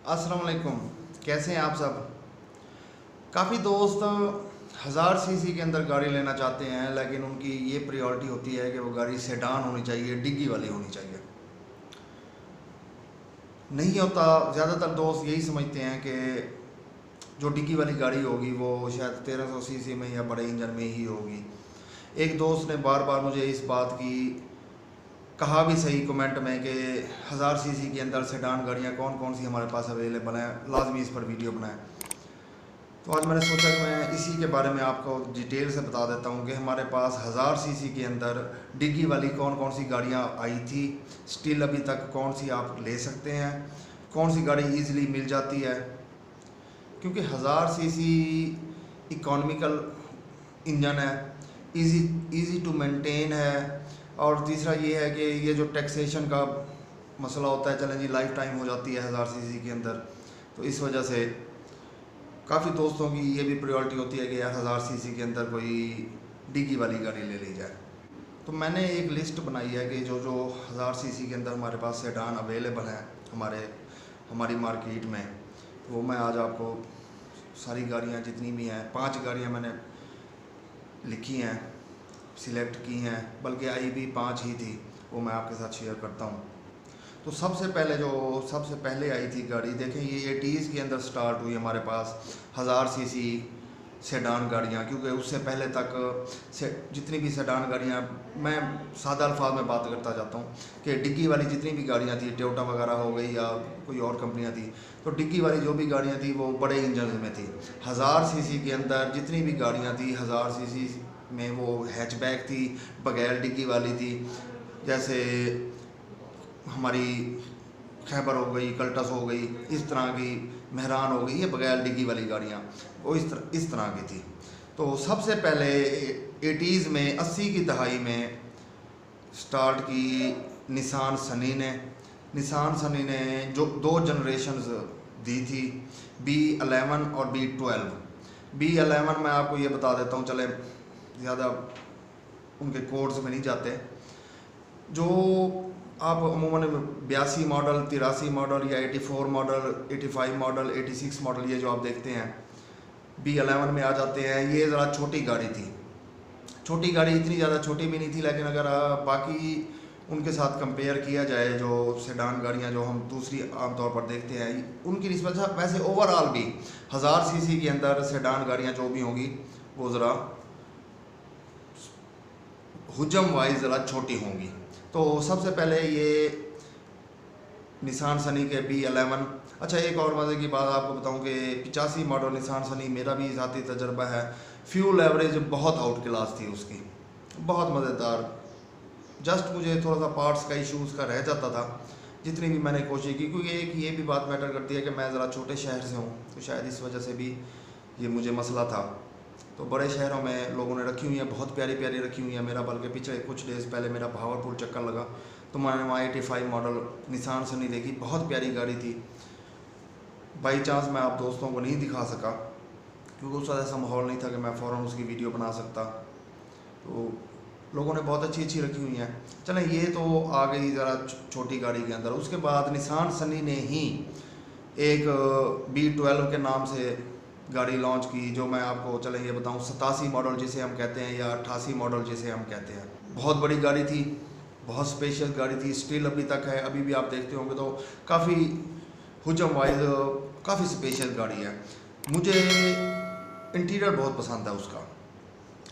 अस्सलाम वालेकुम। कैसे हैं आप सब? काफ़ी दोस्त 1000 सीसी के अंदर गाड़ी लेना चाहते हैं, लेकिन उनकी ये प्रायोरिटी होती है कि वो गाड़ी सेडान होनी चाहिए, डिग्गी वाली होनी चाहिए। नहीं होता, ज़्यादातर दोस्त यही समझते हैं कि जो डिग्गी वाली गाड़ी होगी वो शायद 1300 सीसी में या बड़े इंजन में ही होगी। एक दोस्त ने बार बार मुझे इस बात की कहा भी सही कमेंट में कि 1000 सीसी के अंदर सेडान गाड़ियाँ कौन कौन सी हमारे पास अवेलेबल हैं, लाजमी इस पर वीडियो बनाएं। तो आज मैंने सोचा कि मैं इसी के बारे में आपको डिटेल से बता देता हूँ कि हमारे पास 1000 सीसी के अंदर डिग्गी वाली कौन कौन सी गाड़ियाँ आई थी, स्टिल अभी तक कौन सी आप ले सकते हैं, कौन सी गाड़ी ईज़िली मिल जाती है। क्योंकि 1000 सीसी इकोनॉमिकल इंजन है, इजी टू मेंटेन है, और तीसरा ये है कि ये जो टैक्सेशन का मसला होता है, चलें जी लाइफ टाइम हो जाती है 1000 सीसी के अंदर, तो इस वजह से काफ़ी दोस्तों की ये भी प्रायोरिटी होती है कि यार 1000 सीसी के अंदर कोई डिग्गी वाली गाड़ी ले ली जाए। तो मैंने एक लिस्ट बनाई है कि जो जो 1000 सीसी के अंदर हमारे पास सेडान अवेलेबल हैं हमारी मार्केट में, तो वो मैं आज आपको सारी गाड़ियाँ जितनी भी हैं, 5 गाड़ियाँ मैंने लिखी हैं, सिलेक्ट की हैं, बल्कि आई भी 5 ही थी, वो मैं आपके साथ शेयर करता हूँ। तो सबसे पहले आई थी गाड़ी, देखें ये 80s के अंदर स्टार्ट हुई हमारे पास 1000 सीसी सेडान गाड़ियाँ। क्योंकि उससे पहले तक जितनी भी सेडान गाड़ियाँ, मैं सादा अल्फाज में बात करता जाता हूँ कि डिग्गी वाली जितनी भी गाड़ियाँ थी, टोयोटा वगैरह हो गई या कोई और कंपनियाँ थी, तो डिग्गी वाली जो भी गाड़ियाँ थी वो बड़े इंजन में थी। 1000 सीसी के अंदर जितनी भी गाड़ियाँ थी 1000 सीसी में वो हैचबैक थी, बगैर डिग्गी वाली थी। जैसे हमारी खैबर हो गई, कल्टस हो गई, इस तरह की मेहरान हो गई, ये बगैर डिग्गी वाली गाड़ियाँ वो इस तरह की थी। तो सबसे पहले 80s में, 80 की दहाई में स्टार्ट की निसान सनी ने जो 2 जनरेशन्स दी थी, B11 और B12। B11 मैं आपको ये बता देता हूँ, चले ज़्यादा उनके कोड्स में नहीं जाते। जो आप अमूमन 82 मॉडल, 83 मॉडल या 84 मॉडल, 85 मॉडल, 86 मॉडल, ये जो आप देखते हैं B11 में आ जाते हैं। ये ज़रा छोटी गाड़ी थी, छोटी गाड़ी, इतनी ज़्यादा छोटी भी नहीं थी, लेकिन अगर बाकी उनके साथ कंपेयर किया जाए जो सेडान गाड़ियाँ जो हम दूसरी आमतौर पर देखते हैं, उनकी निस्बत से वैसे ओवरऑल भी 1000 सीसी के अंदर सेडान गाड़ियाँ जो भी होंगी वो ज़रा हुजम वाइज ज़रा छोटी होंगी। तो सबसे पहले ये निसान सनी के B11। अच्छा, एक और मज़े की बात आपको बताऊं कि 85 मॉडल निसान सनी मेरा भी ज़ाती तजर्बा है, फ्यूल एवरेज बहुत आउट क्लास थी उसकी, बहुत मज़ेदार। जस्ट मुझे थोड़ा सा पार्ट्स का इशूज़ का रह जाता था जितनी भी मैंने कोशिश की, क्योंकि एक ये भी बात मैटर करती है कि मैं ज़रा छोटे शहर से हूँ, तो शायद इस वजह से भी ये मुझे मसला था। तो बड़े शहरों में लोगों ने रखी हुई है, बहुत प्यारी प्यारी रखी हुई है। मेरा बल्कि पिछले कुछ डेज़ पहले मेरा भावरपुर चक्कर लगा तो मैंने वहाँ 85 मॉडल निसान सनी देखी, बहुत प्यारी गाड़ी थी। बाई चांस मैं आप दोस्तों को नहीं दिखा सका क्योंकि उस वक्त ऐसा माहौल नहीं था कि मैं फ़ौरन उसकी वीडियो बना सकता। तो लोगों ने बहुत अच्छी अच्छी रखी हुई हैं। चलें, ये तो आ गई ज़रा छोटी गाड़ी के अंदर। उसके बाद निसान सनी ने ही एक B12 के नाम से गाड़ी लॉन्च की, जो मैं आपको चलें ये बताऊं 87 मॉडल जिसे हम कहते हैं या 88 मॉडल जिसे हम कहते हैं। बहुत बड़ी गाड़ी थी, बहुत स्पेशियस गाड़ी थी, स्टिल अभी तक है, अभी भी आप देखते होंगे तो काफ़ी हुजम वाइज काफ़ी स्पेशियस गाड़ी है। मुझे इंटीरियर बहुत पसंद है उसका।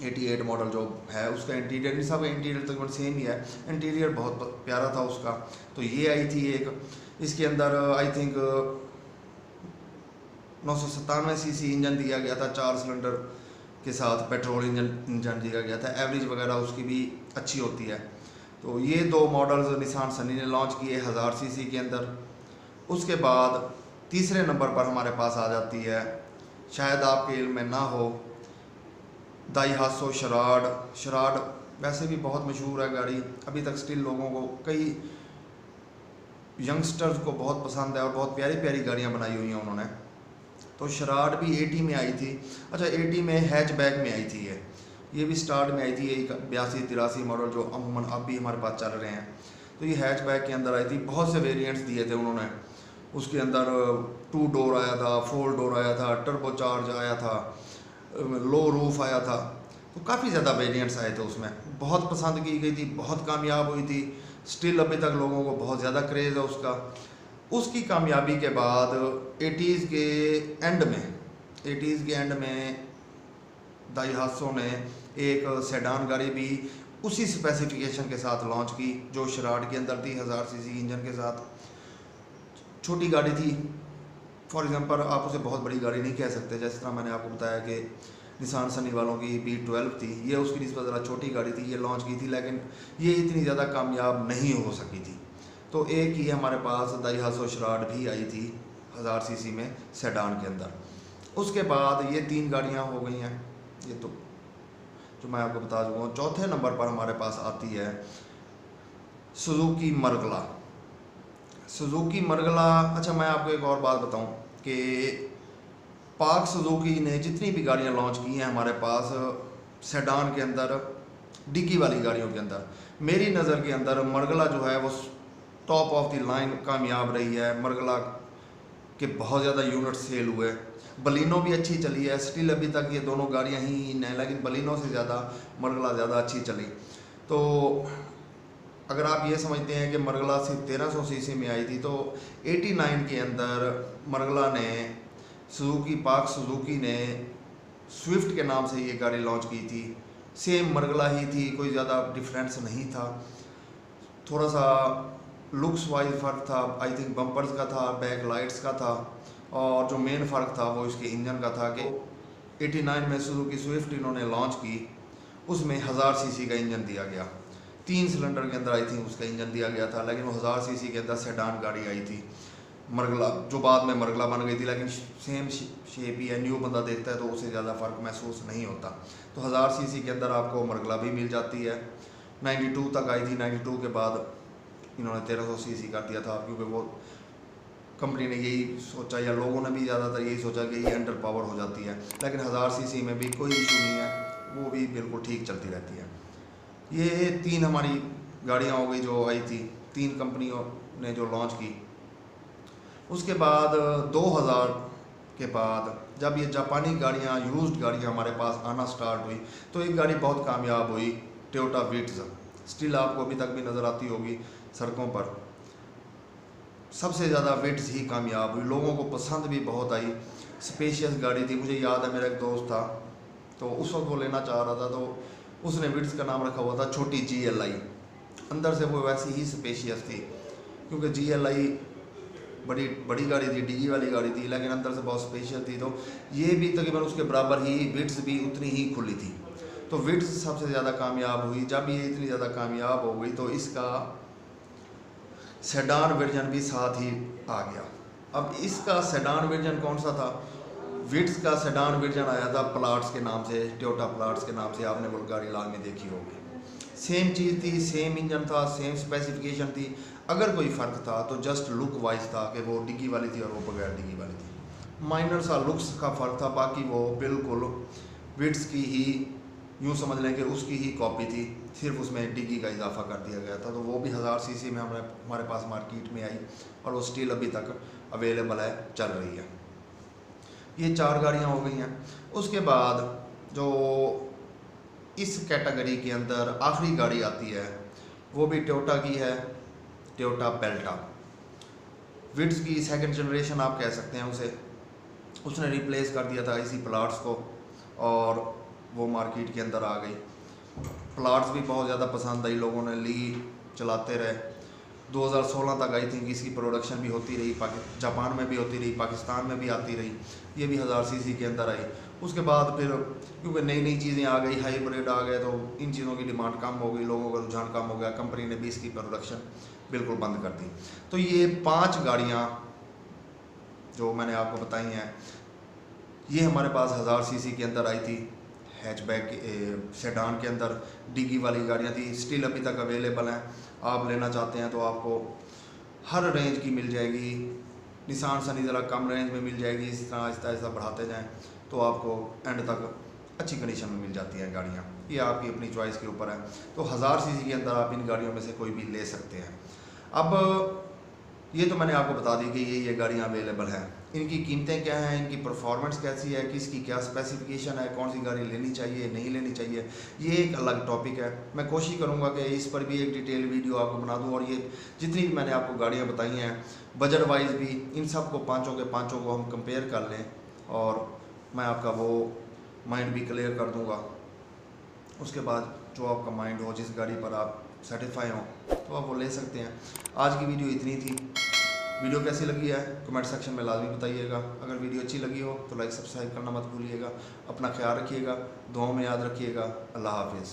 88 मॉडल जो है उसका इंटीरियर, सब इंटीरियर तकरीबन सेम ही है, इंटीरियर बहुत प्यारा था उसका। तो ये आई थी एक, इसके अंदर आई थिंक 997 सीसी इंजन दिया गया था, 4 सिलेंडर के साथ पेट्रोल इंजन दिया गया था। एवरेज वगैरह उसकी भी अच्छी होती है। तो ये 2 मॉडल्स निसान सनी ने लॉन्च किए 1000 सीसी के अंदर। उसके बाद तीसरे नंबर पर हमारे पास आ जाती है, शायद आपके इल्म में ना हो, दाइहात्सू शराड वैसे भी बहुत मशहूर है गाड़ी, अभी तक स्टिल लोगों को, कई यंगस्टर्स को बहुत पसंद है और बहुत प्यारी प्यारी गाड़ियाँ बनाई हुई हैं उन्होंने। तो शराड भी 80 में आई थी। अच्छा, 80 में हैचबैक में आई थी, ये भी स्टार्ट में आई थी, यही 82-83 मॉडल जो अमूमन अब भी हमारे पास चल रहे हैं। तो ये हैचबैक के अंदर आई थी, बहुत से वेरिएंट्स दिए थे उन्होंने। उसके अंदर 2 डोर आया था, 4 डोर आया था, टर्बो चार्ज आया था, लो रूफ आया था। तो काफ़ी ज़्यादा वेरिएंट्स आए थे उसमें, बहुत पसंद की गई थी, बहुत कामयाब हुई थी। स्टिल अभी तक लोगों को बहुत ज़्यादा क्रेज़ है उसका। उसकी कामयाबी के बाद 80s के एंड में दाइहात्सो ने एक सेडान गाड़ी भी उसी स्पेसिफिकेशन के साथ लॉन्च की, जो शराड के अंदर थी, 1000 सीसी इंजन के साथ। छोटी गाड़ी थी, फॉर एग्जांपल आप उसे बहुत बड़ी गाड़ी नहीं कह सकते। जिस तरह मैंने आपको बताया कि निसान सनी वालों की B12 थी, ये उसकी निस्बत ज़रा छोटी गाड़ी थी, ये लॉन्च की थी, लेकिन ये इतनी ज़्यादा कामयाब नहीं हो सकी थी। तो एक ही हमारे पास दाइहात्सो शराड भी आई थी 1000 सीसी में सेडान के अंदर। उसके बाद ये 3 गाड़ियाँ हो गई हैं, ये तो जो मैं आपको बता चुका हूँ। चौथे नंबर पर हमारे पास आती है सुजुकी मरगला। सुजुकी मरगला, अच्छा मैं आपको एक और बात बताऊं कि पाक सुजुकी ने जितनी भी गाड़ियां लॉन्च की हैं हमारे पास सेडान के अंदर, डिग्गी वाली गाड़ियों के अंदर, मेरी नज़र के अंदर मरगला जो है वो टॉप ऑफ द लाइन कामयाब रही है। मरगला के बहुत ज़्यादा यूनिट सेल हुए। बलिनो भी अच्छी चली है, स्टिल अभी तक ये दोनों गाड़ियां ही हैं, लेकिन बलिनो से ज़्यादा मरगला ज़्यादा अच्छी चली। तो अगर आप ये समझते हैं कि मरगला सिर्फ 1300 सीसी में आई थी, तो 89 के अंदर मरगला ने पाक सुजुकी ने स्विफ्ट के नाम से ये गाड़ी लॉन्च की थी। सेम मरगला ही थी, कोई ज़्यादा डिफरेंस नहीं था। थोड़ा सा लुक्स वाइज फ़र्क था, आई थिंक बम्पर्स का था, बैक लाइट्स का था, और जो मेन फ़र्क था वो इसके इंजन का था कि 89 में सुजुकी स्विफ्ट इन्होंने लॉन्च की, उसमें 1000 सीसी का इंजन दिया गया। 3 सिलेंडर के अंदर आई थिंक उसका इंजन दिया गया था, लेकिन वो 1000 सीसी के अंदर सेडान गाड़ी आई थी मरगला, जो बाद में मरगला बन गई थी। लेकिन सेम शेप ही है, न्यू बंदा देखता है तो उसे ज़्यादा फ़र्क महसूस नहीं होता। तो 1000 सीसी के अंदर आपको मरगला भी मिल जाती है। 92 तक आई थी, 92 के बाद इन्होंने 1300 सीसी कर दिया था, क्योंकि वो कंपनी ने यही सोचा, या लोगों ने भी ज़्यादातर यही सोचा कि ये अंडर पावर हो जाती है। लेकिन 1000 सीसी में भी कोई इशू नहीं है, वो भी बिल्कुल ठीक चलती रहती है। ये 3 हमारी गाड़ियाँ हो गई जो आई थी, 3 कंपनियों ने जो लॉन्च की। उसके बाद 2000 के बाद जब ये जापानी गाड़ियाँ, यूज्ड गाड़ियाँ हमारे पास आना स्टार्ट हुई, तो एक गाड़ी बहुत कामयाब हुई, टोयोटा विट्ज़। स्टिल आपको अभी तक भी नज़र आती होगी सड़कों पर। सबसे ज़्यादा विट्ज़ ही कामयाब हुई, लोगों को पसंद भी बहुत आई। स्पेशियस गाड़ी थी, मुझे याद है मेरा एक दोस्त था, तो उस वक्त वो लेना चाह रहा था, तो उसने विट्ज़ का नाम रखा हुआ था छोटी GLI। अंदर से वो वैसी ही स्पेशियस थी, क्योंकि GLI बड़ी गाड़ी थी, डिग्गी वाली गाड़ी थी, लेकिन अंदर से बहुत स्पेशियस थी। तो ये भी तकरीबन उसके बराबर ही, विट्ज़ भी उतनी ही खुली थी। तो विट्ज़ सबसे ज़्यादा कामयाब हुई। जब ये इतनी ज़्यादा कामयाब हो गई तो इसका सेडान वर्जन भी साथ ही आ गया। अब इसका सेडान वर्जन कौन सा था? विट्ज़ का सेडान वर्जन आया था प्लाट्स के नाम से, टोयोटा प्लाट्स के नाम से, आपने बुल्गारी लाल में देखी होगी। सेम चीज़ थी, सेम इंजन था, सेम स्पेसिफिकेशन थी। अगर कोई फ़र्क था तो जस्ट लुक वाइज था कि वो डिग्गी वाली थी और वो बगैर डिग्गी वाली थी। माइनर सा लुक्स का फ़र्क था, बाकी वो बिल्कुल विट्ज़ की ही, यूँ समझ लें कि उसकी ही कॉपी थी, सिर्फ उसमें डिग्गी का इजाफा कर दिया गया था। तो वो भी 1000 सीसी में हमारे पास मार्केट में आई, और वो स्टिल अभी तक अवेलेबल है, चल रही है। ये 4 गाड़ियाँ हो गई हैं। उसके बाद जो इस कैटेगरी के अंदर आखिरी गाड़ी आती है वो भी टोयोटा की है, टोयोटा पेल्टा। विट्ज़ की सेकंड जनरेशन आप कह सकते हैं उसे। उसने रिप्लेस कर दिया था इसी प्लाट्स को, और वो मार्केट के अंदर आ गई। प्लाट्स भी बहुत ज़्यादा पसंद आई, लोगों ने ली, चलाते रहे। 2016 तक आई थिंक इसकी प्रोडक्शन भी होती रही, जापान में भी होती रही, पाकिस्तान में भी आती रही। ये भी 1000 सीसी के अंदर आई। उसके बाद फिर क्योंकि नई नई चीज़ें आ गई, हाइब्रिड आ गए, तो इन चीज़ों की डिमांड कम हो गई, लोगों का रुझान कम हो गया, कंपनी ने भी इसकी प्रोडक्शन बिल्कुल बंद कर दी। तो ये 5 गाड़ियाँ जो मैंने आपको बताई हैं, ये हमारे पास 1000 सीसी के अंदर आई थी, हैचबैक सेडान के अंदर डिग्गी वाली गाड़ियाँ थी, स्टिल अभी तक अवेलेबल हैं। आप लेना चाहते हैं तो आपको हर रेंज की मिल जाएगी। निसान सनी ज़रा कम रेंज में मिल जाएगी, इस तरह आहिस्ता आहिस्ता बढ़ाते जाएं तो आपको एंड तक अच्छी कंडीशन में मिल जाती हैं गाड़ियाँ। ये आपकी अपनी चॉइस के ऊपर है। तो 1000 सीसी के अंदर आप इन गाड़ियों में से कोई भी ले सकते हैं। अब ये तो मैंने आपको बता दी कि ये गाड़ियाँ अवेलेबल हैं। इनकी कीमतें क्या हैं, इनकी परफॉर्मेंस कैसी है, किसकी क्या स्पेसिफिकेशन है, कौन सी गाड़ी लेनी चाहिए नहीं लेनी चाहिए, ये एक अलग टॉपिक है। मैं कोशिश करूँगा कि इस पर भी एक डिटेल वीडियो आपको बना दूँ, और ये जितनी भी मैंने आपको गाड़ियाँ बताई हैं बजट वाइज भी, इन सब को पाँचों के पाँचों को हम कंपेयर कर लें और मैं आपका वो माइंड भी क्लियर कर दूँगा। उसके बाद जो आपका माइंड हो, जिस गाड़ी पर आप सेटिस्फाई हो, तो आप वो ले सकते हैं। आज की वीडियो इतनी थी। वीडियो कैसी लगी है कमेंट सेक्शन में लाजमी बताइएगा। अगर वीडियो अच्छी लगी हो तो लाइक सब्सक्राइब करना मत भूलिएगा। अपना ख्याल रखिएगा, दुआओं में याद रखिएगा। अल्लाह हाफिज़।